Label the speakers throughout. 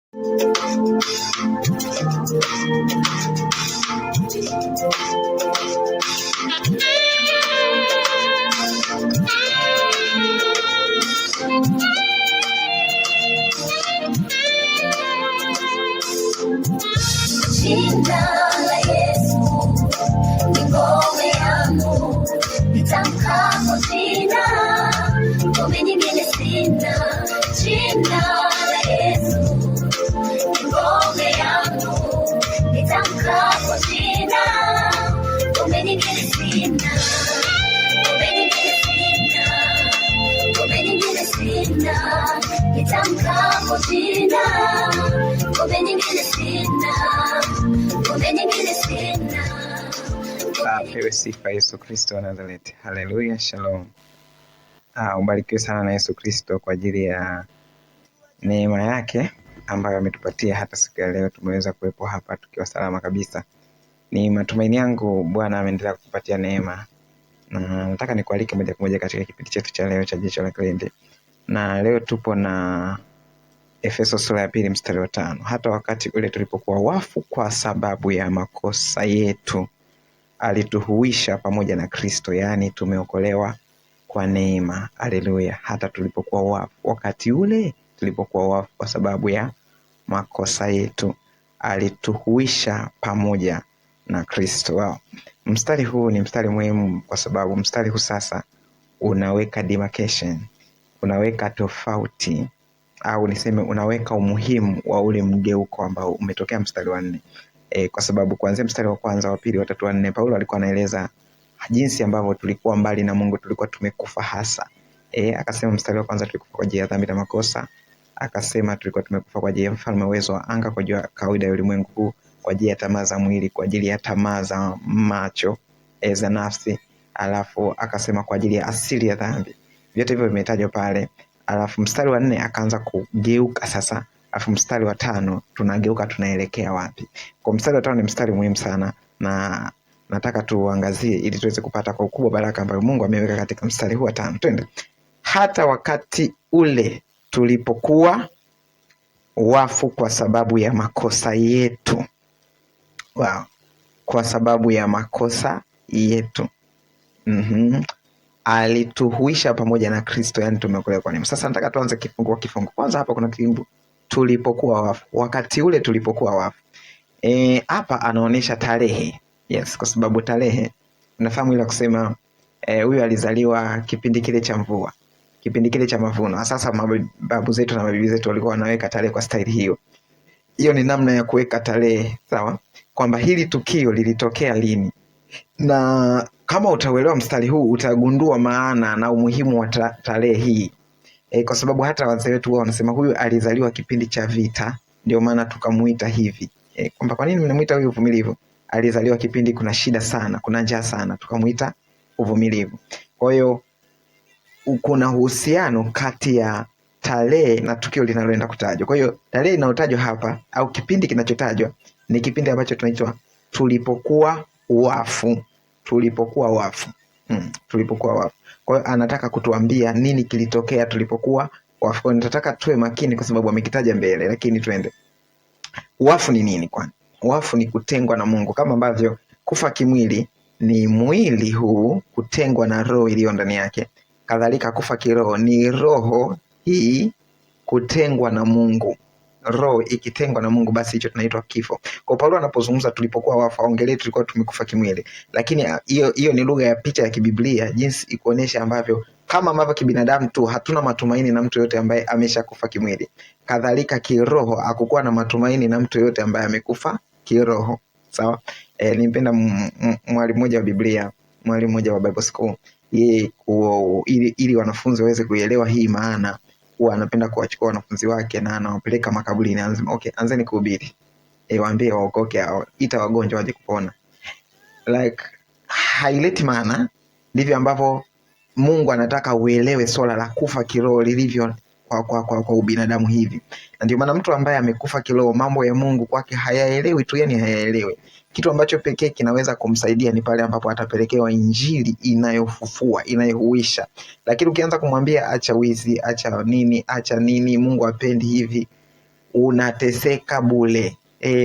Speaker 1: Jina la Yesu ni ngome yangu, nitamkapo jina, ngome nyingine sina. Jina la Yesu ni ngome yangu, nitamkapo jina, ngome nyingine sina. Ngome nyingine sina, ngome nyingine sina, nitamkapo jina, ngome nyingine sina.
Speaker 2: Pewe sifa Yesu Kristo wa Nazareti. Haleluya, shalom. Ubarikiwe sana na Yesu Kristo kwa ajili ya neema yake ambayo ametupatia hata siku ya leo tumeweza kuwepo hapa tukiwa salama kabisa. Ni matumaini yangu Bwana ameendelea kutupatia neema. Na nataka nikualike moja kwa moja katika kipindi chetu cha leo cha Jicho la Kilindi. Na leo tupo na Efeso sura ya 2 mstari wa 5. Hata wakati ule tulipokuwa wafu kwa sababu ya makosa yetu, alituhuisha pamoja na Kristo, yaani tumeokolewa kwa neema. Haleluya. Hata tulipokuwa wafu, wakati ule tulipokuwa wafu kwa sababu ya makosa yetu, alituhuisha pamoja na Kristo. Wow. Mstari huu ni mstari muhimu kwa sababu mstari huu sasa unaweka demarcation, unaweka tofauti au niseme unaweka umuhimu wa ule mgeuko ambao umetokea mstari wa 4. Kwa sababu kuanzia mstari wa kwanza, wa pili, wa tatu, wa 4 Paulo alikuwa anaeleza jinsi ambavyo tulikuwa mbali na Mungu, tulikuwa tumekufa hasa. Akasema mstari wa kwanza tulikufa kwa ajili ya dhambi na makosa. Akasema tulikuwa tumekufa kwa ajili ya mfalme uwezo wa anga, kwa ajili ya kawaida ya ulimwengu huu, kwa ajili ya tamaa za mwili, kwa ajili ya tamaa za macho, za nafsi. Alafu akasema kwa ajili ya asili ya dhambi. Vyote hivyo vimetajwa pale. Alafu mstari wa 4 akaanza kugeuka sasa. Alafu mstari wa 5 tunageuka tunaelekea wapi? Kwa mstari wa 5 ni mstari muhimu sana na nataka tuangazie ili tuweze kupata kwa ukubwa baraka ambayo Mungu ameweka katika mstari huu wa 5. Twende. Hata wakati ule tulipokuwa wafu kwa sababu ya makosa yetu. Wow. Kwa sababu ya makosa yetu. Alituhuisha pamoja na Kristo, yani tumeokolewa kwa neema. Sasa nataka tuanze kifungu kwa kifungu. Kwanza hapa kuna kifungu tulipokuwa wafu. Wakati ule tulipokuwa wafu. Hapa anaonesha tarehe. Yes, kwa sababu tarehe unafahamu ile kusema huyu alizaliwa kipindi kile cha mvua, kipindi kile cha mavuno. Sasa mababu zetu na mabibi zetu walikuwa wanaweka tarehe kwa staili hiyo. Hiyo ni namna ya kuweka tarehe, sawa? Kwamba hili tukio lilitokea lini. Na kama utauelewa mstari huu utagundua maana na umuhimu wa tarehe hii. Kwa sababu hata wazee wetu wao wanasema huyu alizaliwa kipindi cha vita, ndio maana tukamuita hivi. Kwamba kwa nini mnamuita huyu uvumilivu? Alizaliwa kipindi kuna shida sana, kuna njaa sana, tukamuita uvumilivu. Kwa hiyo kuna uhusiano kati ya tarehe na tukio linaloenda kutajwa. Kwa hiyo tarehe inayotajwa hapa au kipindi kinachotajwa ni kipindi ambacho tunaitwa tulipokuwa wafu. Tulipokuwa wafu. Tulipokuwa wafu. Kwa hiyo anataka kutuambia nini kilitokea tulipokuwa wafu. Kwa hiyo nataka tuwe makini kwa sababu amekitaja mbele, lakini twende. Wafu ni nini kwani? Wafu ni kutengwa na Mungu, kama ambavyo kufa kimwili ni mwili huu kutengwa na roho iliyo ndani yake. Kadhalika kufa kiroho ni roho hii kutengwa na Mungu. Roho ikitengwa na Mungu, basi hicho tunaitwa kifo. Kwa Paulo anapozungumza tulipokuwa wafu, aongelee tulikuwa tumekufa kimwili, lakini hiyo ni lugha ya picha ya kibiblia, jinsi ikuonesha ambavyo kama ambavyo kibinadamu tu hatuna matumaini na mtu yote ambaye ameshakufa kimwili, kadhalika kiroho hakukuwa na matumaini na mtu yote ambaye amekufa kiroho. Sawa? Nimpenda mwalimu mmoja wa Biblia, mwalimu mmoja wa Bible School, yeye ili wanafunzi waweze kuelewa hii maana, huwa anapenda kuwachukua wanafunzi wake na anawapeleka makaburini. Anasema okay, anzeni kuhubiri. Waambie waokoke, ita wagonjwa waje kupona. Like haileti maana. Ndivyo ambavyo Mungu anataka uelewe swala la kufa kiroho lilivyo kwa ubinadamu hivi. Na ndio maana mtu ambaye amekufa kiroho mambo ya Mungu kwake hayaelewi tu, yani hayaelewi. Kitu ambacho pekee kinaweza kumsaidia ni pale ambapo atapelekewa injili inayofufua, inayohuisha. Lakini ukianza kumwambia acha wizi, acha nini, Mungu hapendi hivi, unateseka bure.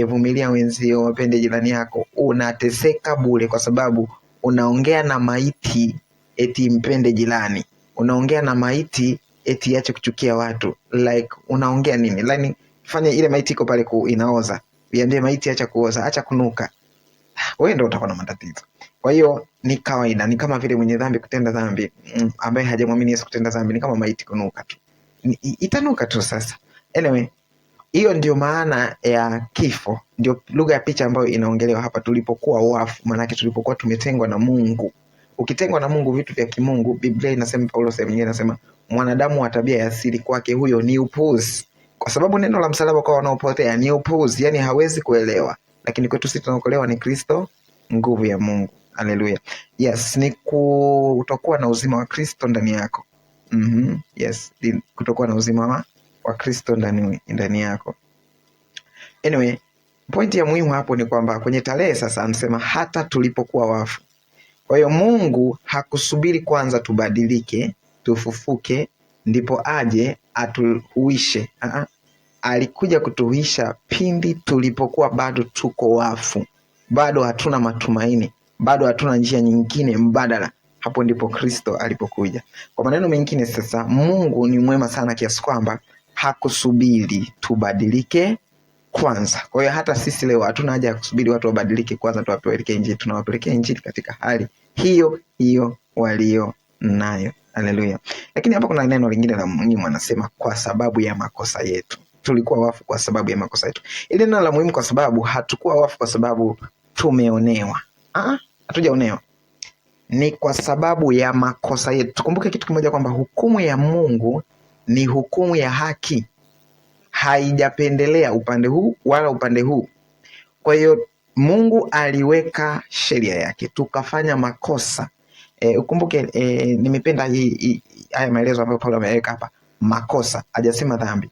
Speaker 2: Vumilia wenzio, wapende jirani yako. Unateseka bure kwa sababu unaongea na maiti eti mpende jirani. Unaongea na maiti eti ache kuchukia watu. Like unaongea nini? Like fanya ile maiti iko pale inaoza. Iambie maiti acha kuoza, acha kunuka. Wewe ndio utakuwa na matatizo. Kwa hiyo ni kawaida, ni kama vile mwenye dhambi kutenda dhambi, ambaye hajamwamini Yesu kutenda dhambi, ni kama maiti kunuka tu. Itanuka tu sasa. Anyway, hiyo ndio maana ya kifo, ndio lugha ya picha ambayo inaongelewa hapa, tulipokuwa wafu. Maana yake tulipokuwa tumetengwa na Mungu. Ukitengwa na Mungu, vitu vya kimungu, Biblia inasema, Paulo sehemu nyingine anasema, mwanadamu wa tabia ya asili kwake huyo ni upuzi. Kwa sababu neno la msalaba kwa wanaopotea ni upuzi, yani hawezi kuelewa. Lakini kwetu sisi tunaokolewa ni Kristo, nguvu ya Mungu. Haleluya. Yes, ni kutokuwa na uzima wa Kristo ndani yako. Yes, kutokuwa na uzima wa Kristo ndani yako. Anyway, pointi ya muhimu hapo ni kwamba kwenye tarehe sasa anasema hata tulipokuwa wafu. Kwa hiyo Mungu hakusubiri kwanza tubadilike, tufufuke, ndipo aje atuhuishe. Alikuja kutuhuisha pindi tulipokuwa bado tuko wafu. Bado hatuna matumaini, bado hatuna njia nyingine mbadala. Hapo ndipo Kristo alipokuja. Kwa maneno mengine sasa, Mungu ni mwema sana kiasi kwamba hakusubiri tubadilike kwanza. Kwa hiyo hata sisi leo hatuna haja ya kusubiri watu wabadilike kwanza tuwapelekee Injili. Tunawapelekea Injili katika hali hiyo hiyo walio nayo. Haleluya. Lakini hapa kuna neno lingine la muhimu, anasema kwa sababu ya makosa yetu. Tulikuwa wafu kwa sababu ya makosa yetu. Ile neno la muhimu, kwa sababu hatukuwa wafu kwa sababu tumeonewa. Hatujaonewa. Ni kwa sababu ya makosa yetu. Tukumbuke kitu kimoja, kwamba hukumu ya Mungu ni hukumu ya haki. Haijapendelea upande huu wala upande huu. Kwa hiyo Mungu aliweka sheria yake, tukafanya makosa. Ukumbuke, nimependa haya maelezo ambayo Paulo ameweka hapa. Makosa, hajasema dhambi.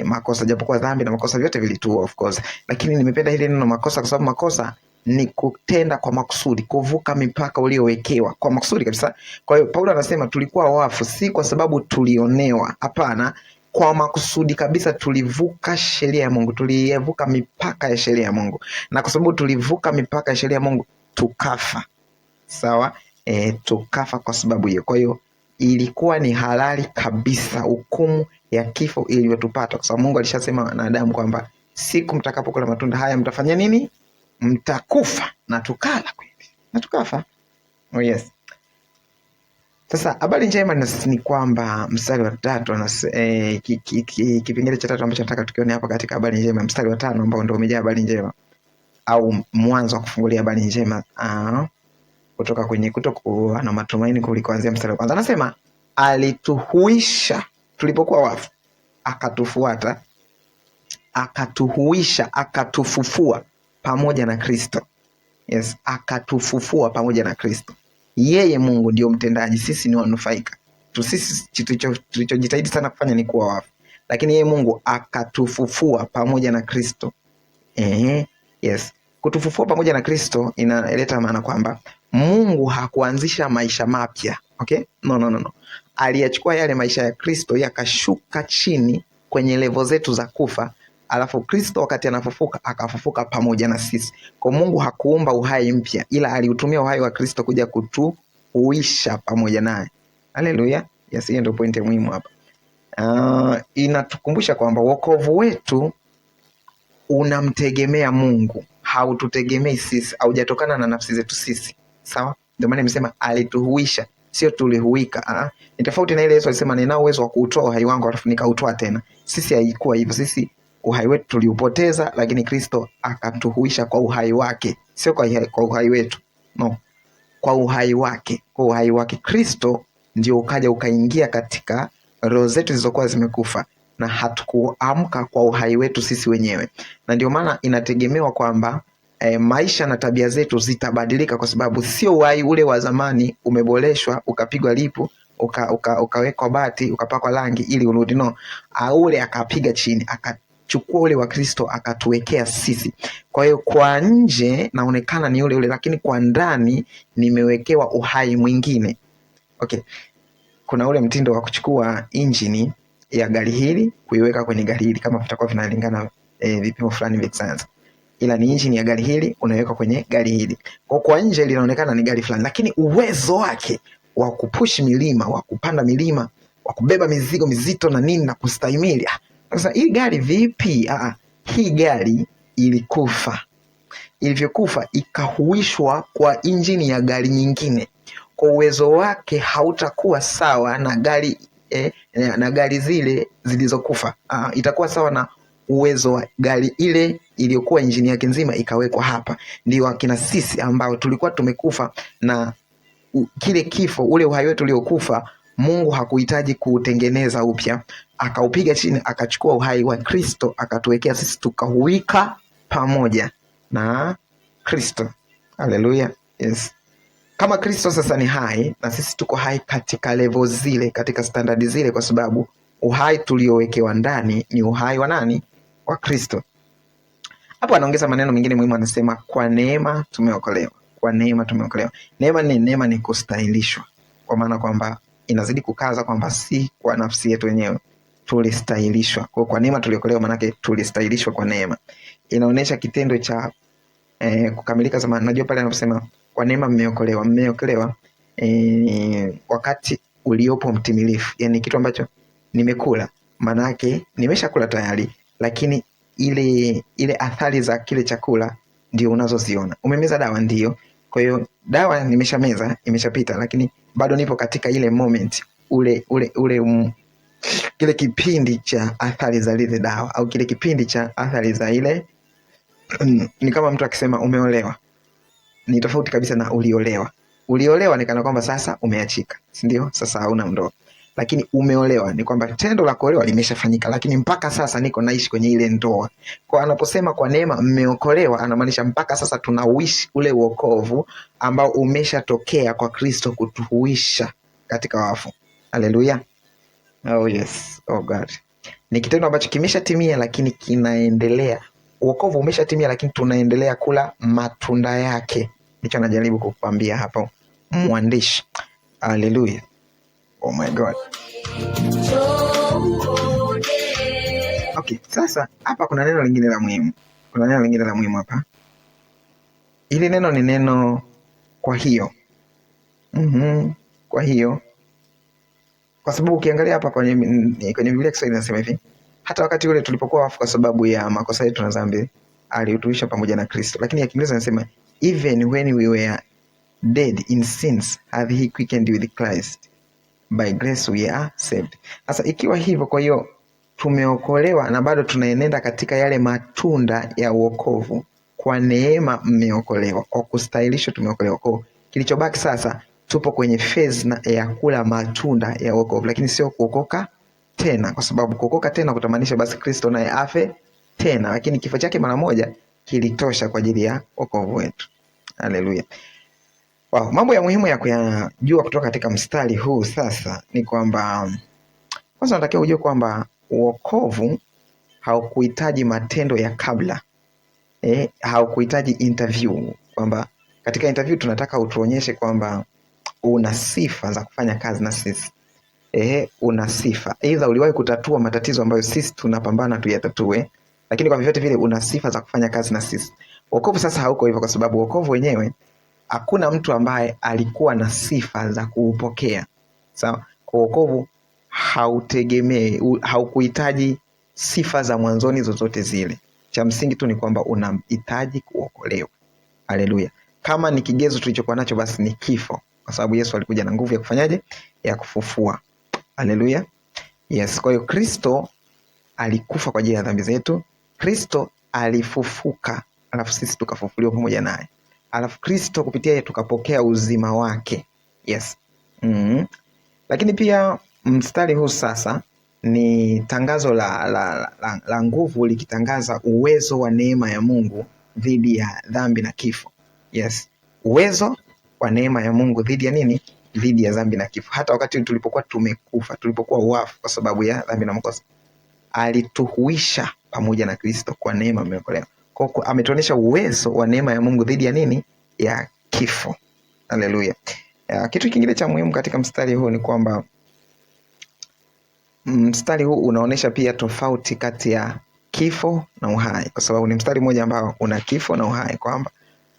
Speaker 2: Makosa, japokuwa dhambi na makosa vyote vilitua of course. Lakini nimependa hili neno makosa, kwa sababu makosa ni kutenda kwa makusudi, kuvuka mipaka uliowekewa kwa makusudi kabisa. Kwa hiyo Paulo anasema tulikuwa wafu si kwa sababu tulionewa, hapana, kwa makusudi kabisa. Tulivuka sheria ya Mungu, tulivuka mipaka ya sheria ya Mungu, na kwa sababu tulivuka mipaka ya sheria ya Mungu tukafa. Sawa? Tukafa kwa sababu hiyo. Kwa hiyo ilikuwa ni halali kabisa hukumu ya kifo iliyotupata, kwa sababu Mungu alishasema wanadamu kwamba siku mtakapokula matunda haya mtafanya nini? Mtakufa. Na tukala kweli, na tukafa. Oh yes. Sasa habari njema ni kwamba mstari wa 3, kipengele cha 3 ambacho nataka tukione hapa katika habari njema, mstari wa 5 ambao ndio umejaa habari njema, au mwanzo wa kufungulia habari njema, kutoka kwenye kutokuwa na matumaini kulikoanzia mstari wa kwanza. Anasema alituhuisha tulipokuwa wafu, akatufuata, akatuhuisha, akatufufua pamoja na Kristo. Yes, akatufufua pamoja na Kristo. Yeye Mungu ndio mtendaji, sisi ni wanufaika. Sisi tulichojitahidi sana kufanya ni kuwa wafu, lakini yeye Mungu akatufufua pamoja na Kristo. Yes. Kutufufua pamoja na Kristo inaleta maana kwamba Mungu hakuanzisha maisha mapya. Okay? No. Aliyachukua yale maisha ya Kristo yakashuka chini kwenye level zetu za kufa, alafu Kristo wakati anafufuka akafufuka pamoja na sisi. Kwa Mungu hakuumba uhai mpya, ila aliutumia uhai wa Kristo kuja kutuhuisha pamoja naye. Haleluya. Yes, hiyo ndio pointi muhimu hapa. Inatukumbusha kwamba wokovu wetu unamtegemea Mungu, haututegemei sisi, haujatokana na nafsi zetu sisi. Sawa? Ndio maana nimesema alituhuisha, sio tulihuika. Ni tofauti na ile Yesu alisema ninao uwezo wa kuutoa uhai wangu alafu nikautoa tena. Sisi haikuwa hivyo. Sisi uhai wetu tuliupoteza, lakini Kristo akatuhuisha kwa uhai wake, sio kwa uhai wetu. No. Kwa uhai wake. Kwa uhai wake Kristo ndio ukaja ukaingia katika roho zetu zilizokuwa zimekufa, na hatukuamka kwa uhai wetu sisi wenyewe. Na ndio maana inategemewa kwamba maisha na tabia zetu zitabadilika, kwa sababu sio uhai ule wa zamani umeboreshwa, ukapigwa lipu, ukawekwa bati, ukapakwa rangi ili urudi. No, ule akapiga chini, akachukua ule wa Kristo akatuwekea sisi. Kwa hiyo kwa nje naonekana ni ule, lakini kwa ndani nimewekewa uhai mwingine. Okay. Kuna ule mtindo wa kuchukua injini ya gari hili kuiweka kwenye gari hili kama vitakuwa vinalingana vipimo fulani vya kisayansi, ila ni engine ya gari hili unaweka kwenye gari hili. Kwa nje linaonekana ni gari fulani, lakini uwezo wake wa kupush milima, wa kupanda milima, wa kubeba mizigo mizito na nini na kustahimili. Sasa hii gari vipi? Hii gari ilikufa. Ilivyokufa ikahuishwa kwa injini ya gari nyingine. Kwa uwezo wake hautakuwa sawa na gari na gari zile zilizokufa. Itakuwa sawa na uwezo wa gari ile iliyokuwa injini yake nzima ikawekwa hapa. Ndio akina sisi ambao tulikuwa tumekufa, na kile kifo, ule uhai wetu uliokufa, Mungu hakuhitaji kuutengeneza upya, akaupiga chini, akachukua uhai wa Kristo akatuwekea sisi, tukahuika pamoja na Kristo. Haleluya. Yes. Kama Kristo sasa ni hai, na sisi tuko hai katika level zile, katika standard zile, kwa sababu uhai tuliowekewa ndani ni uhai wa nani? Wa Kristo. Hapo anaongeza maneno mengine muhimu, anasema kwa neema tumeokolewa. Kwa neema tumeokolewa. Neema ni kustahilishwa. Kwa maana kwamba inazidi kukaza kwamba si kwa nafsi yetu wenyewe, tulistahilishwa. Kwa neema tuliokolewa, maana yake tulistahilishwa kwa neema. Inaonyesha kitendo cha kukamilika zamani. Najua pale anaposema kwa neema mmeokolewa wakati uliopo mtimilifu. Yani kitu ambacho nimekula, maana yake nimeshakula tayari, lakini ile athari za kile chakula ndio unazoziona. Umemeza dawa, ndio. Kwa hiyo dawa nimeshameza, imeshapita, lakini bado nipo katika ile moment, kile kipindi cha athari za ile dawa, au kile kipindi cha athari za ile ni kama mtu akisema umeolewa, ni tofauti kabisa na uliolewa. Uliolewa ni kana kwamba sasa umeachika, si ndio? Sasa hauna ndoa. Lakini umeolewa ni kwamba tendo la kuolewa limeshafanyika, lakini mpaka sasa niko naishi kwenye ile ndoa. Kwa anaposema kwa neema mmeokolewa, anamaanisha mpaka sasa tunauishi ule wokovu ambao umeshatokea kwa Kristo kutuhuisha katika wafu. Haleluya. Oh yes. Oh God. Ni kitendo ambacho kimeshatimia, lakini kinaendelea. Wokovu umeshatimia, lakini tunaendelea kula matunda yake. Ndicho anajaribu kukuambia hapo mwandishi. Haleluya. Oh my God. Okay, sasa hapa kuna neno lingine la muhimu. Hapa. Hili neno ni neno kwa hiyo. Kwa hiyo. Kwa sababu ukiangalia hapa kwenye Biblia Kiswahili inasema hivi: hata wakati ule tulipokuwa wafu kwa sababu ya makosa yetu na dhambi, alituisha pamoja na Kristo. Lakini ya Kiingereza inasema even when we were dead in sins hath he quickened with Christ, by grace we are saved. Sasa ikiwa hivyo, kwa hiyo tumeokolewa na bado tunaenenda katika yale matunda ya wokovu. Kwa neema mmeokolewa, kwa kustahilishwa tumeokolewa. Kwa kilichobaki sasa, tupo kwenye phase ya kula matunda ya wokovu, lakini sio kuokoka tena, kwa sababu kuokoka tena kutamaanisha basi Kristo naye afe tena, lakini kifo chake mara moja kilitosha kwa ajili ya wokovu wetu. Haleluya. Wow, mambo ya muhimu ya kuyajua kutoka katika mstari huu sasa ni kwamba kwanza unatakiwa ujue kwamba wokovu haukuhitaji matendo ya kabla. Haukuhitaji interview, kwamba katika interview tunataka utuonyeshe kwamba una sifa za kufanya kazi na sisi. Una sifa. Aidha uliwahi kutatua matatizo ambayo sisi tunapambana tuyatatue, lakini kwa vyovyote vile una sifa za kufanya kazi na sisi. Wokovu sasa hauko hivyo, kwa sababu wokovu wenyewe hakuna mtu ambaye alikuwa na sifa za kuupokea. Sawa? Kwa wokovu haukuhitaji sifa za mwanzoni zozote zile. Cha msingi tu ni kwamba unahitaji kuokolewa. Haleluya. Kama ni kigezo tulichokuwa nacho, basi ni kifo, kwa sababu Yesu alikuja na nguvu ya kufanyaje? Ya kufufua. Haleluya. Yes, kwa hiyo Kristo alikufa kwa ajili ya dhambi zetu. Kristo alifufuka, alafu sisi tukafufuliwa pamoja naye. Alafu Kristo kupitia yeye tukapokea uzima wake. Yes. Lakini pia mstari huu sasa ni tangazo la nguvu, likitangaza uwezo wa neema ya Mungu dhidi ya dhambi na kifo. Yes. Uwezo wa neema ya Mungu dhidi ya nini? Dhidi ya dhambi na kifo. Hata wakati tulipokuwa tumekufa, tulipokuwa wafu kwa sababu ya dhambi na makosa, alituhuisha pamoja na Kristo. Kwa neema mmeokolewa. Kwa ametuonyesha uwezo wa neema ya Mungu dhidi ya nini? Ya kifo. Haleluya. Kitu kingine cha muhimu katika mstari huu ni kwamba mstari huu unaonesha pia tofauti kati ya kifo na uhai, kwa sababu ni mstari mmoja ambao una kifo na uhai, kwamba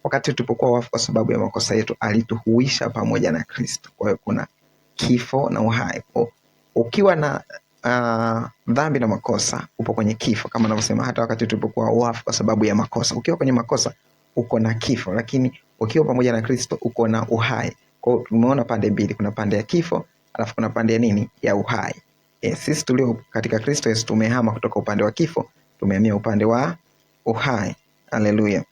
Speaker 2: wakati tulipokuwa wafu kwa sababu ya makosa yetu alituhuisha pamoja na Kristo. Kwa hiyo kuna kifo na uhai. Ukiwa na dhambi na makosa upo kwenye kifo, kama anavyosema hata wakati tulipokuwa wafu kwa sababu ya makosa. Ukiwa kwenye makosa uko na kifo, lakini ukiwa pamoja na Kristo uko na uhai. Kwa hiyo tumeona pande mbili, kuna pande ya kifo alafu kuna pande ya nini, ya uhai. Sisi tulio katika Kristo Yesu tumehama kutoka upande wa kifo tumehamia upande wa uhai. Haleluya.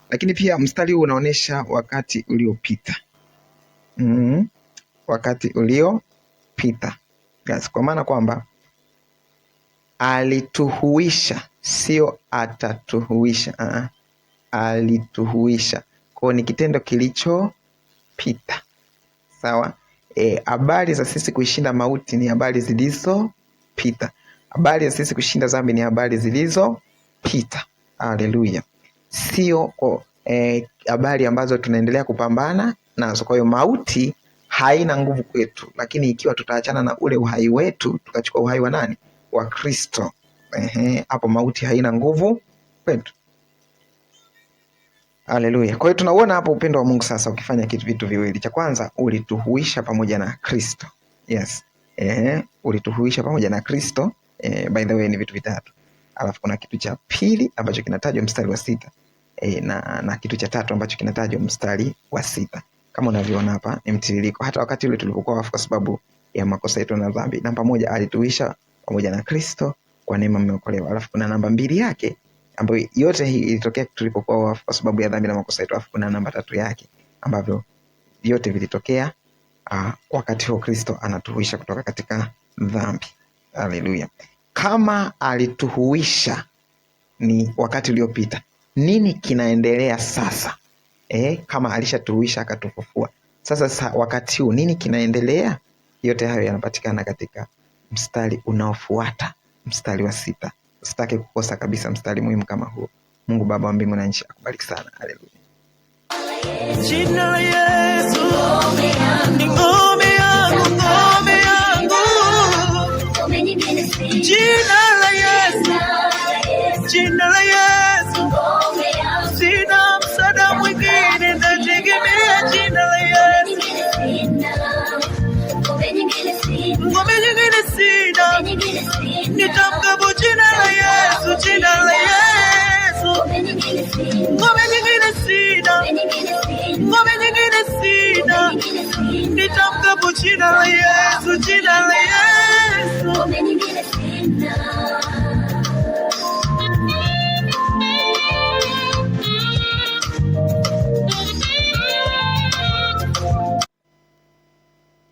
Speaker 2: Lakini pia mstari huu unaonesha wakati uliopita. Wakati uliopita. Yes, kwa maana kwamba alituhuisha, sio atatuhuisha. Alituhuisha. Kwa ni kitendo kilichopita. Sawa? Habari za sisi kuishinda mauti ni habari zilizopita. Habari za sisi kushinda dhambi ni habari zilizopita. Haleluya. Sio habari ambazo tunaendelea kupambana nazo. Kwa hiyo mauti haina nguvu kwetu, lakini ikiwa tutaachana na ule uhai wetu tukachukua uhai wa nani? Wa Kristo. Hapo mauti haina nguvu kwetu. Haleluya. Kwa hiyo tunauona hapo upendo wa Mungu sasa ukifanya vitu viwili. Cha kwanza ulituhuisha pamoja na Kristo. Yes. Ulituhuisha pamoja na Kristo. By the way ni vitu vitatu. Alafu kuna kitu cha pili ambacho kinatajwa mstari wa 6. Na kitu cha tatu ambacho kinatajwa mstari wa 6. Kama unavyoona hapa ni mtiririko. Hata wakati ule tulipokuwa wafu kwa sababu ya makosa yetu na dhambi, namba moja alituhuisha pamoja na Kristo, kwa neema mmeokolewa. Alafu kuna namba 2 yake ambayo yote hii ilitokea tulipokuwa wafu kwa sababu ya dhambi na makosa yetu. Alafu kuna namba 3 yake ambavyo vyote vilitokea wakati huo Kristo anatuhuisha kutoka katika dhambi. Haleluya. Kama alituhuisha ni wakati uliopita, nini kinaendelea sasa? Kama alishatuhuisha akatufufua, sasa wakati huu nini kinaendelea? Yote hayo yanapatikana katika mstari unaofuata, mstari wa 6. Usitake kukosa kabisa mstari muhimu kama huo. Mungu Baba wa mbingu na nchi akubariki sana. Haleluya.
Speaker 3: Jina la Yesu ni ngome yangu, ngome yangu. Jina la Yesu, jina la Yesu. Sina msaada mwingine, nategemea jina la Yesu. Ngome nyingine sina, nitamkapo jina la Yesu, jina la Yesu. Ngome nyingine sina, ngome nyingine sina, nitamkapo jina la Yesu, jina la Yesu.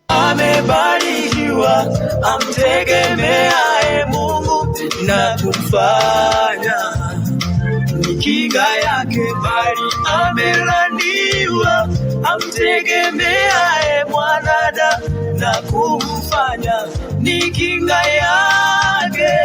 Speaker 3: Amebarikiwa amtegemeaye Mungu na kumfanya ni kinga yake, bali amelaniwa amtegemeaye mwanadamu na kumfanya ni kinga yake.